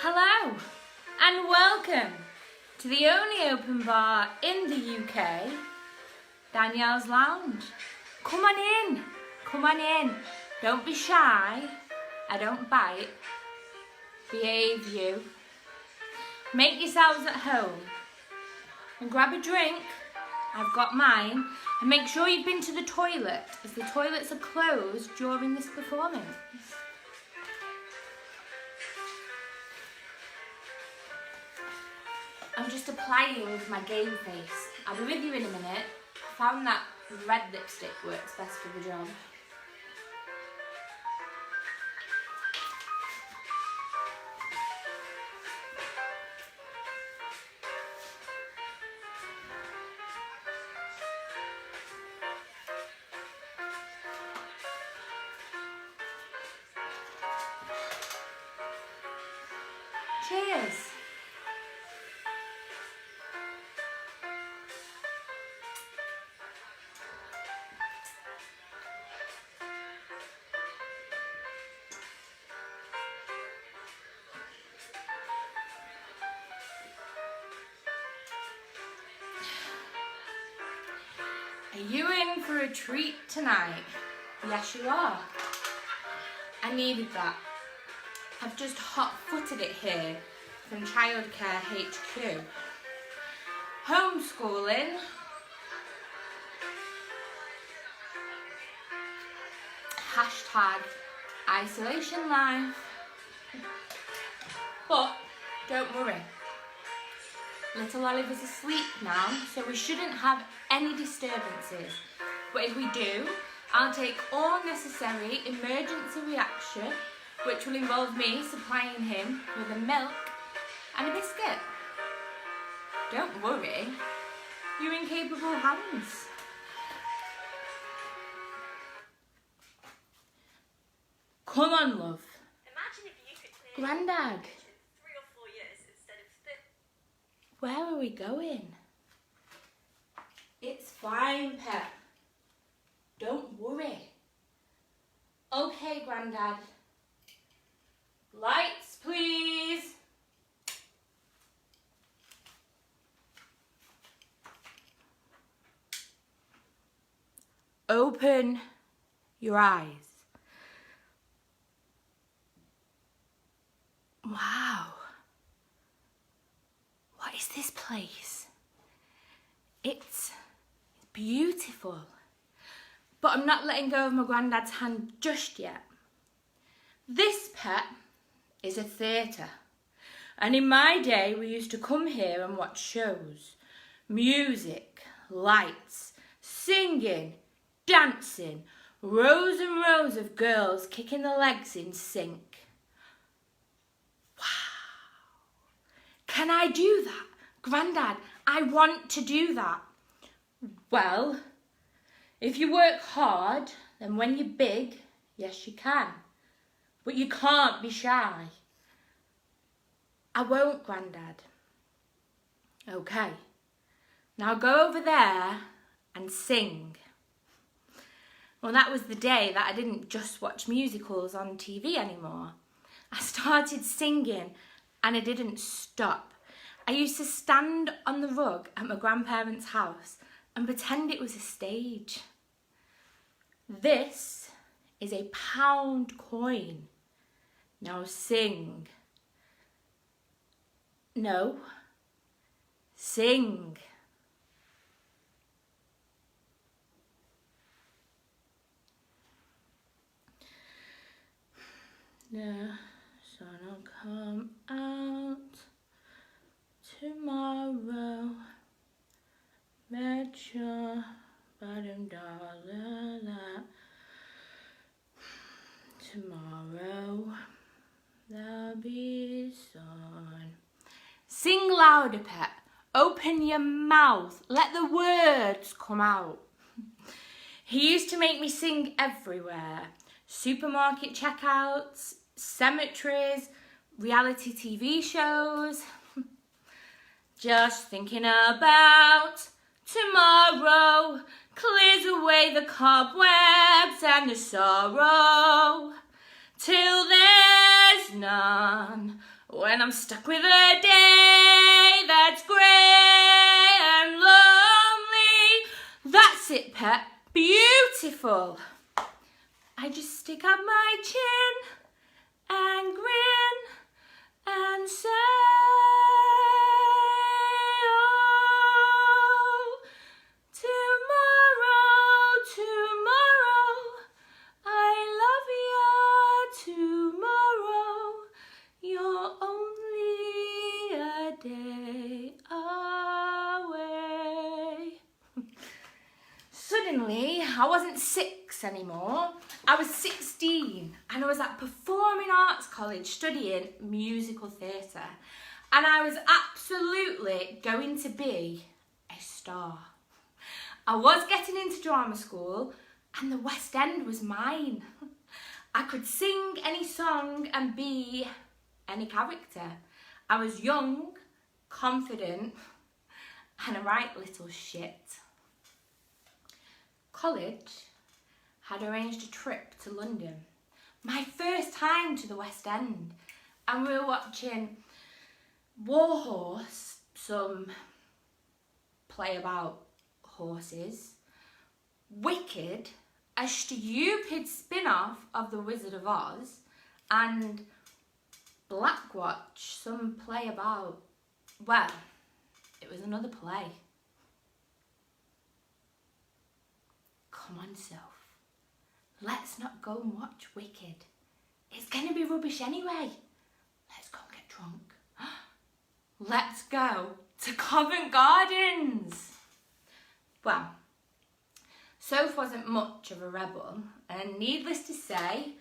Hello and welcome to the only open bar in the UK, Danielle's Lounge. Come on in, don't be shy, I don't bite, behave you. Make yourselves at home and grab a drink, I've got mine, and make sure you've been to the toilet as the toilets are closed during this performance. I'm just applying my game face. I'll be with you in a minute. I found that red lipstick works best for the job. Cheers. Are you in for a treat tonight? Yes, you are. I needed that. I've just hot-footed it here from Childcare HQ. Homeschooling. Hashtag isolation life. But don't worry. Little Oliver's asleep now, so we shouldn't have any disturbances. But if we do, I'll take all necessary emergency reaction, which will involve me supplying him with a milk and a biscuit. Don't worry, you're in capable hands. Come on, love. Imagine if you could clear Grandad. 3 or 4 years instead of 30. Where are we going? It's fine, pet. Don't worry. Okay, Grandad. Lights, please. Open your eyes. Wow. What is this place? It's beautiful. But I'm not letting go of my granddad's hand just yet. This, pet, is a theatre. And in my day, we used to come here and watch shows. Music, lights, singing, dancing, rows and rows of girls kicking their legs in sync. Can I do that? Grandad, I want to do that. Well, if you work hard, then when you're big, yes you can. But you can't be shy. I won't, Grandad. Okay, now go over there and sing. Well, that was the day that I didn't just watch musicals on TV anymore. I started singing and I didn't stop. I used to stand on the rug at my grandparents' house and pretend it was a stage. This is a £1 coin. Now sing. No, sing. The sun will come out tomorrow. Bet your bottom dollar that tomorrow there'll be sun. Sing louder, pet. Open your mouth. Let the words come out. He used to make me sing everywhere. Supermarket checkouts, cemeteries, reality TV shows. Just thinking about tomorrow clears away the cobwebs and the sorrow, till there's none when I'm stuck with a day that's grey and lonely. That's it, pet. Beautiful. I just stick up my chin and grin and say, oh, tomorrow, tomorrow, I love ya, tomorrow, you're only a day away. Suddenly, I wasn't 6 anymore. I was 16 and I was at Performing Arts College studying musical theatre, and I was absolutely going to be a star. I was getting into drama school and the West End was mine. I could sing any song and be any character. I was young, confident, and a right little shit. College had arranged a trip to London, my first time to the West End, and we were watching Warhorse, some play about horses, Wicked, a stupid spin-off of The Wizard of Oz, and Blackwatch, some play about, well, it was another play. Come on, Soph. Let's not go and watch Wicked. It's going to be rubbish anyway. Let's go and get drunk. Let's go to Covent Gardens. Well, Soph wasn't much of a rebel, and needless to say,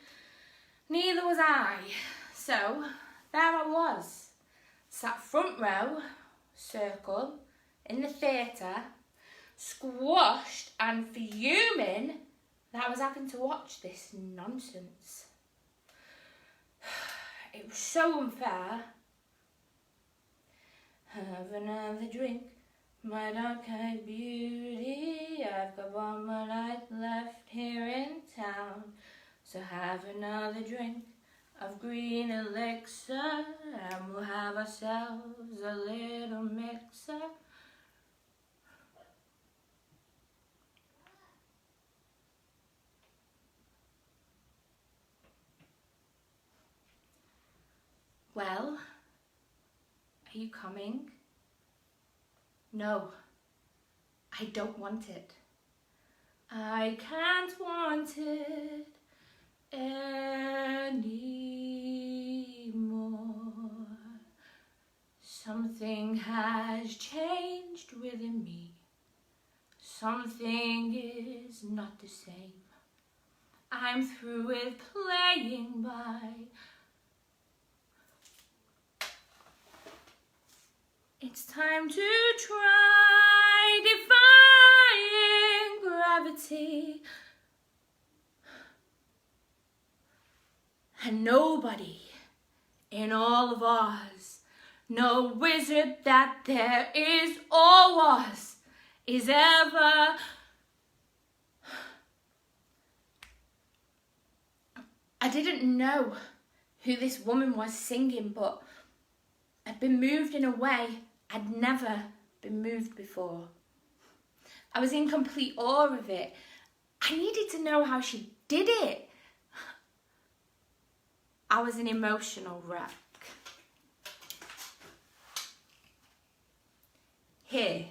neither was I. So there I was, sat front row, circle, in the theatre, squashed and fuming that I was having to watch this nonsense. It was so unfair. Have another drink, my dark-eyed beauty. I've got one more night left here in town. So have another drink of green elixir, and we'll have ourselves a little mixer. Well, are you coming? No, I don't want it. I can't want it anymore. Something has changed within me. Something is not the same. I'm through with playing by. It's time to try defying gravity. And nobody in all of Oz, no wizard that there is or was, is ever. I didn't know who this woman was singing, but I'd been moved in a way I'd never been moved before. I was in complete awe of it. I needed to know how she did it. I was an emotional wreck. Here,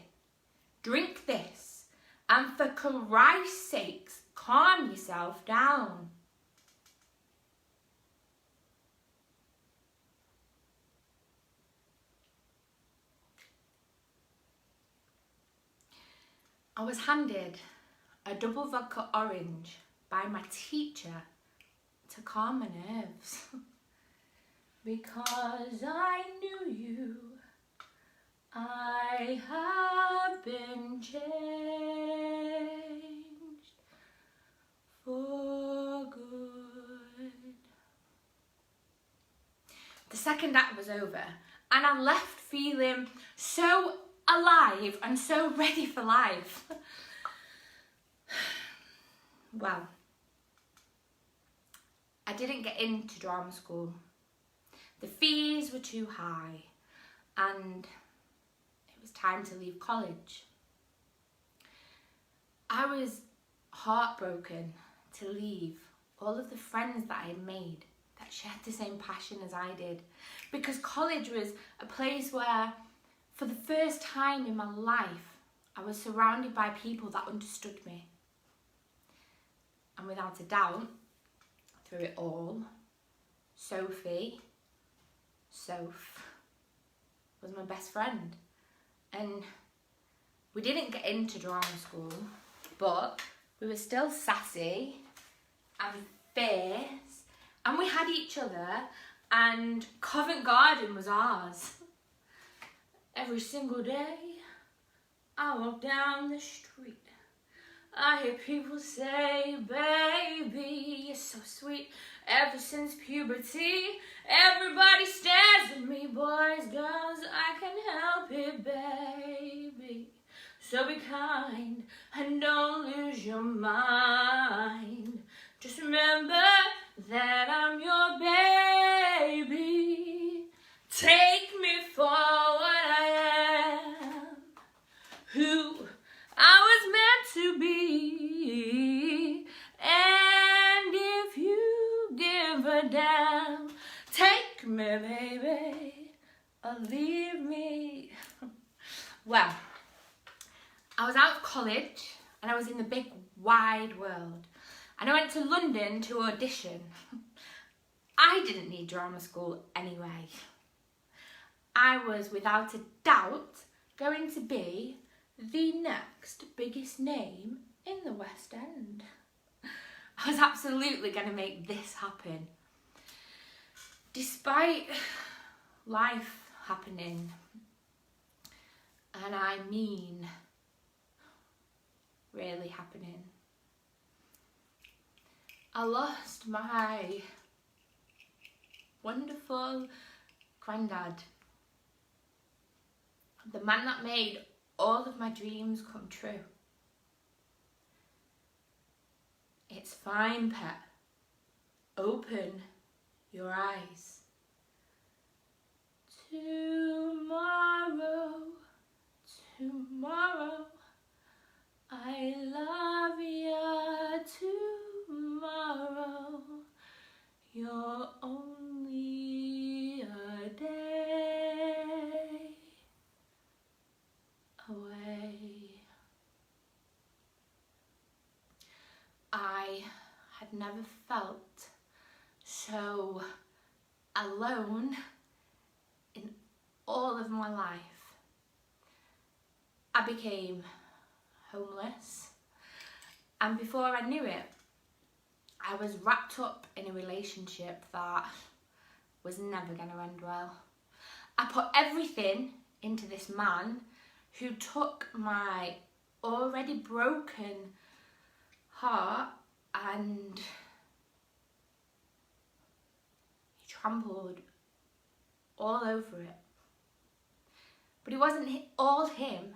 drink this, and for Christ's sakes, calm yourself down. I was handed a double vodka orange by my teacher to calm my nerves. Because I knew you, I have been changed for good. The second act was over, and I left feeling so alive and so ready for life. Well, I didn't get into drama school. The fees were too high and it was time to leave college. I was heartbroken to leave all of the friends that I had made that shared the same passion as I did, because college was a place where, for the first time in my life, I was surrounded by people that understood me. And without a doubt, through it all, Soph, was my best friend. And we didn't get into drama school, but we were still sassy and fierce, and we had each other, and Covent Garden was ours. Every single day I walk down the street, I hear people say, baby, you're so sweet. Ever since puberty, everybody stares at me. Boys, girls, I can't help it, baby. So be kind and don't lose your mind. Just remember that I'm your baby. Take me for what I am, who I was meant to be. And if you give a damn, take me, baby, or leave me. Well, I was out of college and I was in the big wide world, and I went to London to audition. I didn't need drama school anyway. I was without a doubt going to be the next biggest name in the West End. I was absolutely going to make this happen. Despite life happening, and I mean really happening. I lost my wonderful granddad, the man that made all of my dreams come true. It's fine, pet. Open your eyes. Tomorrow, I love ya. Tomorrow, you're only a day away. I had never felt so alone in all of my life. I became homeless, and before I knew it, I was wrapped up in a relationship that was never going to end well. I put everything into this man who took my already broken heart and he trampled all over it. But it wasn't all him,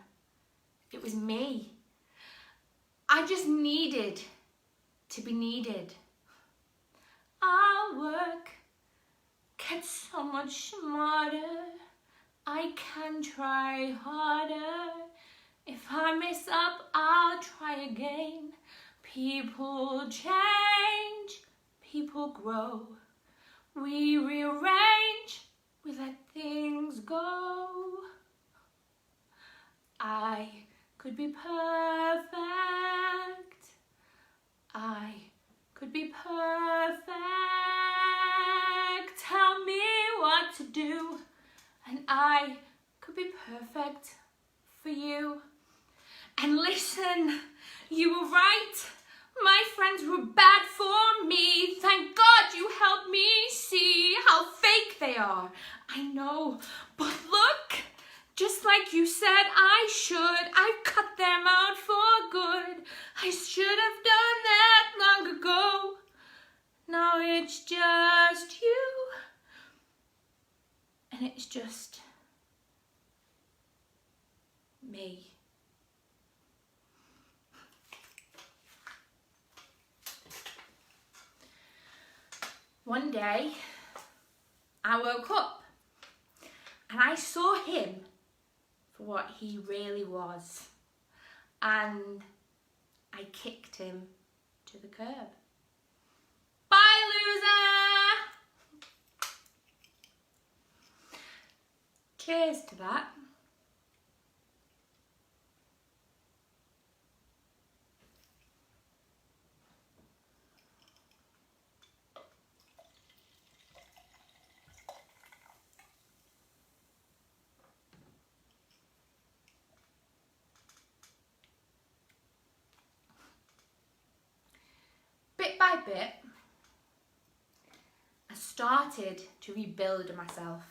it was me. I just needed to be needed. Our work gets so much smarter. I can try harder. If I mess up, I'll try again. People change, people grow. We rearrange, we let things go. I could be perfect. I could be perfect. Tell me what to do, and I could be perfect for you. And listen, you were right. My friends were bad for me. Thank God you helped me see how fake they are. I know, but look, just like you said I should, I've cut them out for good. I should have done that long ago. Now it's just you, and it's just me. One day, I woke up and I saw him for what he really was. And I kicked him to the curb. Bye, loser! Cheers to that. Bit by bit, I started to rebuild myself.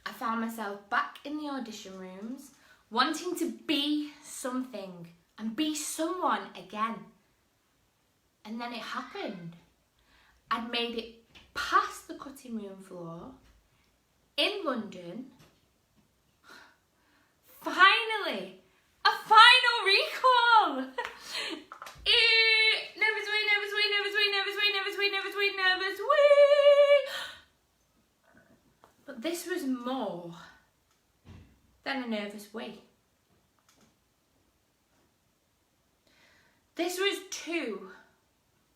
I found myself back in the audition rooms, wanting to be something and be someone again. And then it happened. I'd made it past the cutting room floor in London. Finally, a final recall. Nervous wee, nervous wee, nervous wee, nervous wee, nervous wee, nervous wee, nervous wee. But this was more than a nervous wee. This was 2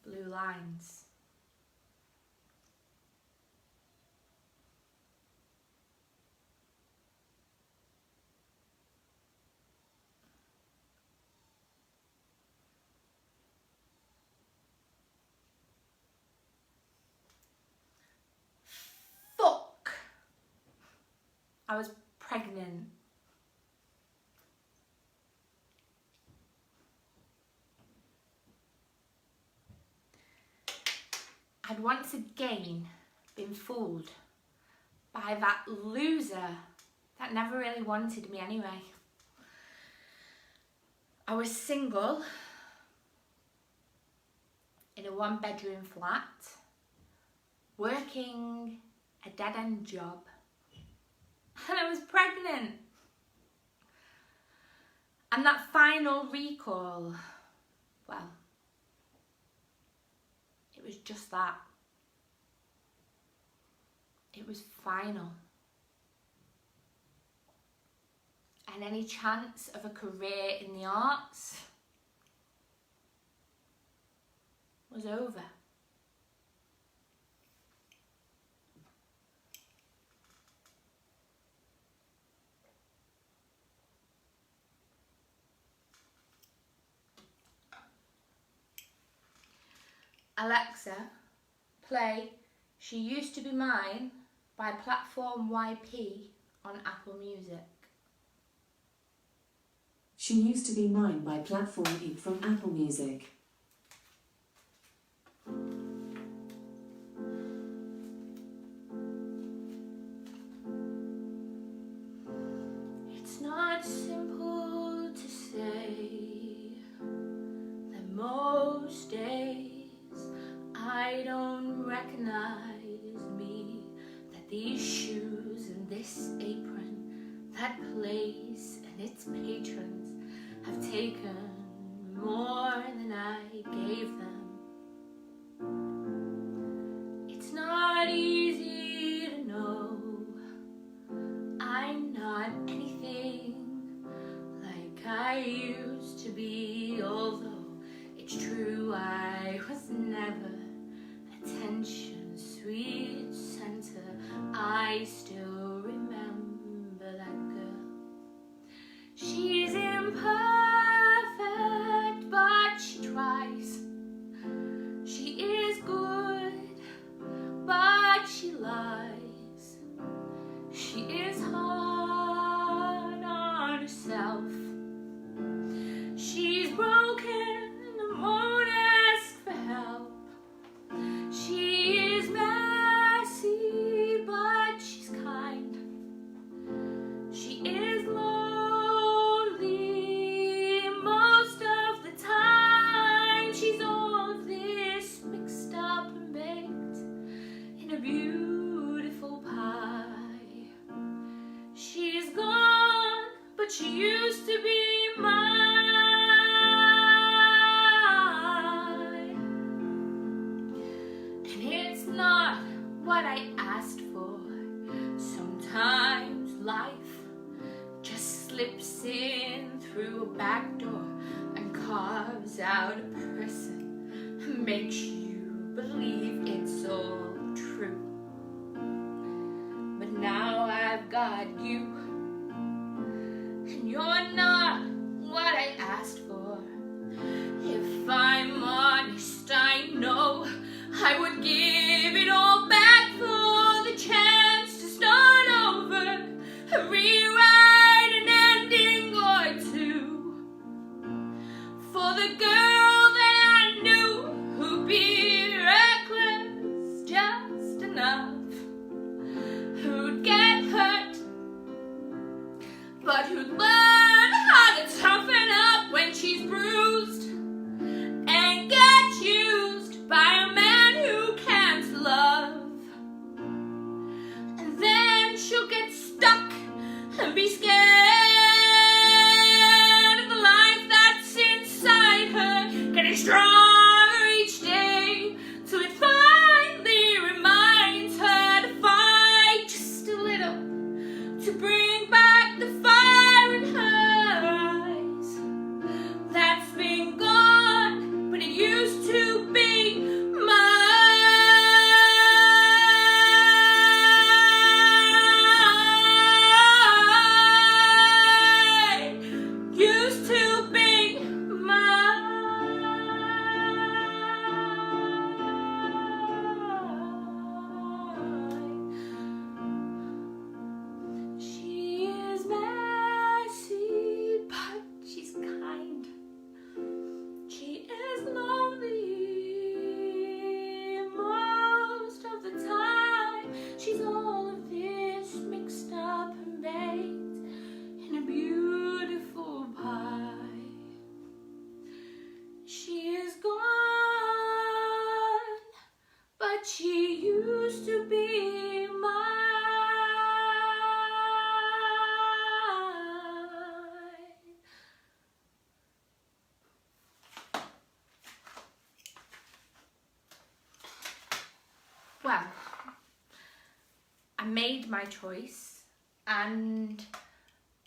blue lines. I was pregnant. I'd once again been fooled by that loser that never really wanted me anyway. I was single in a 1-bedroom flat, working a dead-end job. And I was pregnant. And that final recall, well, it was just that. It was final. And any chance of a career in the arts was over. Alexa, play She Used to Be Mine by Platform YP on Apple Music. She Used to Be Mine by Platform YP from Apple Music. It's not simple to say that most days I don't recognize me, that these shoes and this apron, that place and its patrons have taken more than I gave them. It's not easy to know I'm not anything like I used to be, although it's true I was never attention, sweet center. I still remember that girl. She's imperfect, but she tries. She is good, but she lies. She is hard on herself. She's broken and won't ask for help. She is messy, but she's kind. back door and carves out a person and makes you believe it's all true. But now I've got you, and you're not what I asked for. If I'm honest, I know I would give it all back for the chance to start over, rewrite an ending or two, for the girl that I knew who'd be reckless just enough, who'd get hurt, but who'd learn how to toughen up when she's bruised and get used by a man who can't love. And then she'll get stuck and be scared of the life that's inside her, getting stronger each day till it finally reminds her to fight just a little, to bring back the fire in her eyes that's been gone, but it used to be mine. Used to be mine. She is messy, but she's kind. She is lonely most of the time. She's all of this mixed up and baked in a beautiful pie. She is gone, but she used to be mine. Well, I made my choice, and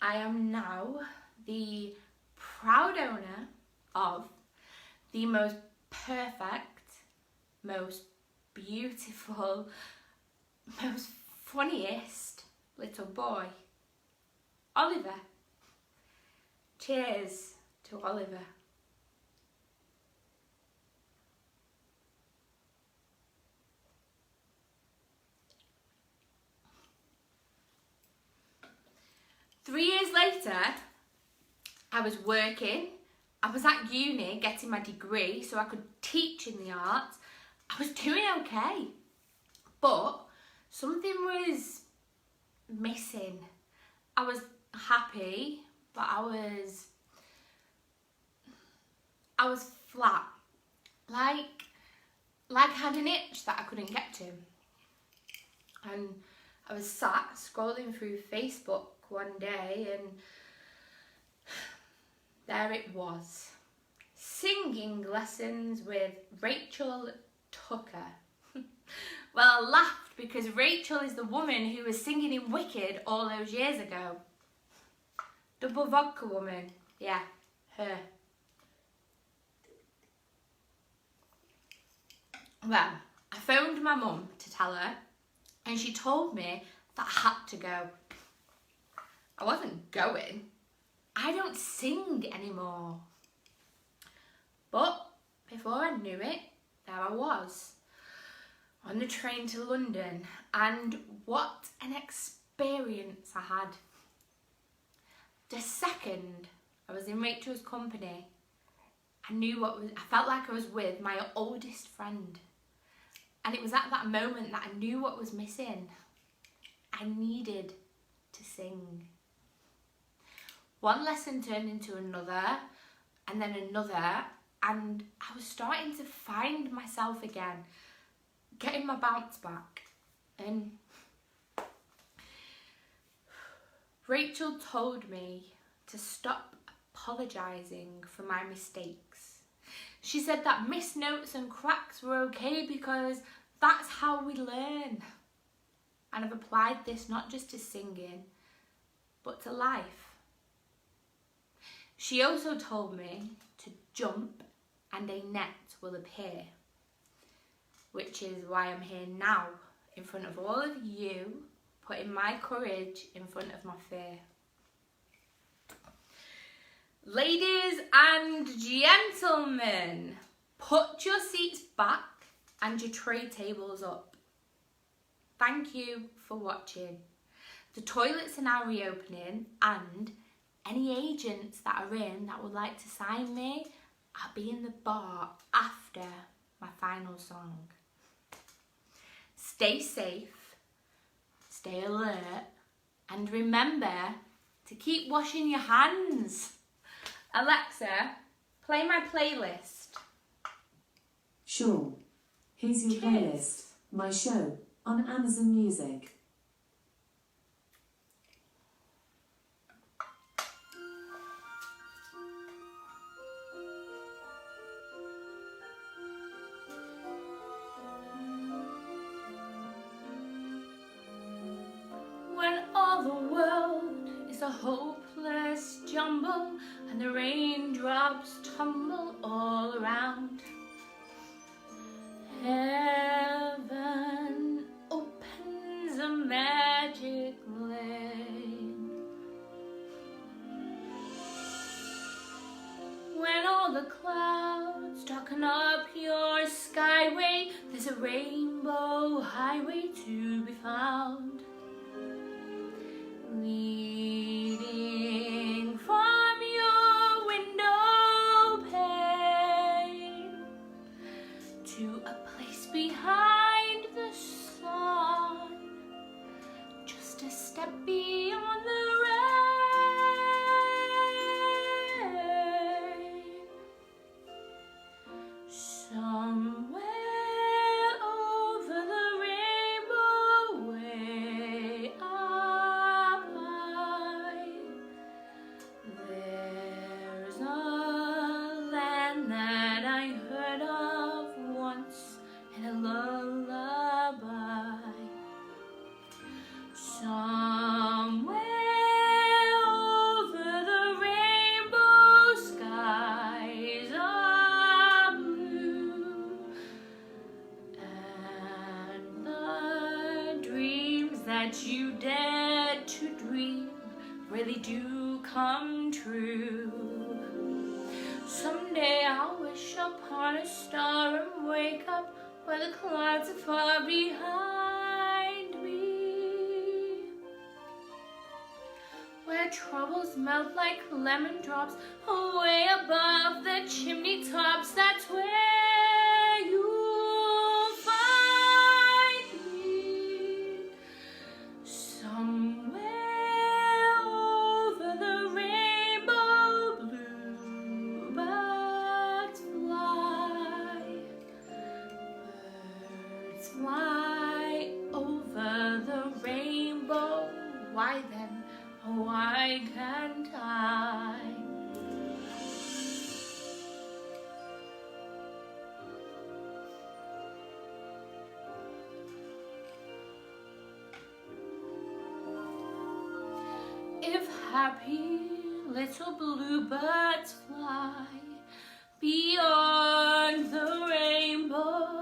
I am now the proud owner of the most perfect, most beautiful, most funniest little boy, Oliver. Cheers to Oliver. Three years later, I was working. I was at uni getting my degree so I could teach in the arts. I was doing okay, but something was missing. I was happy, but I was flat. Like I had an itch that I couldn't get to. And I was sat scrolling through Facebook one day, and there it was. Singing lessons with Rachel Tucker. Well, I laughed because Rachel is the woman who was singing in Wicked all those years ago. Double vodka woman. Yeah, her. Well, I phoned my mum to tell her, and she told me that I had to go. I wasn't going. I don't sing anymore. But before I knew it, there I was, on the train to London, and what an experience I had. The second I was in Rachel's company, I felt like I was with my oldest friend. And it was at that moment that I knew what was missing. I needed to sing. One lesson turned into another, and then another, and I was starting to find myself again, getting my bounce back. And Rachel told me to stop apologising for my mistakes. She said that missed notes and cracks were okay because that's how we learn. And I've applied this not just to singing, but to life. She also told me to jump and a net will appear, which is why I'm here now, in front of all of you, putting my courage in front of my fear. Ladies and gentlemen, put your seats back and your tray tables up. Thank you for watching. The toilets are now reopening, and any agents that are in that would like to sign me, I'll be in the bar after my final song. Stay safe, stay alert, and remember to keep washing your hands. Alexa, play my playlist. Sure. Here's your playlist, my show, on Amazon Music. When all the world is a hopeless jumble and the raindrops tumble all around, heaven opens a magic lane. When all the clouds darken up your skyway, there's a rainbow highway to be found, leading from your window pane to a place behind the sun, just a step beyond the rain. Somewhere over the rainbow, way up high, there's a land that I heard of once in a lullaby. Somewhere over the rainbow, skies are blue, and the dreams that you dared to dream really do come true. Someday I'll wish upon a star and wake up where the clouds are far behind me, where troubles melt like lemon drops away above the chimney tops. That's where you'll find me. Somewhere over the rainbow, bluebirds fly. Birds fly over the rainbow. Why then, oh, why can't I? If happy little bluebirds fly beyond the rainbow,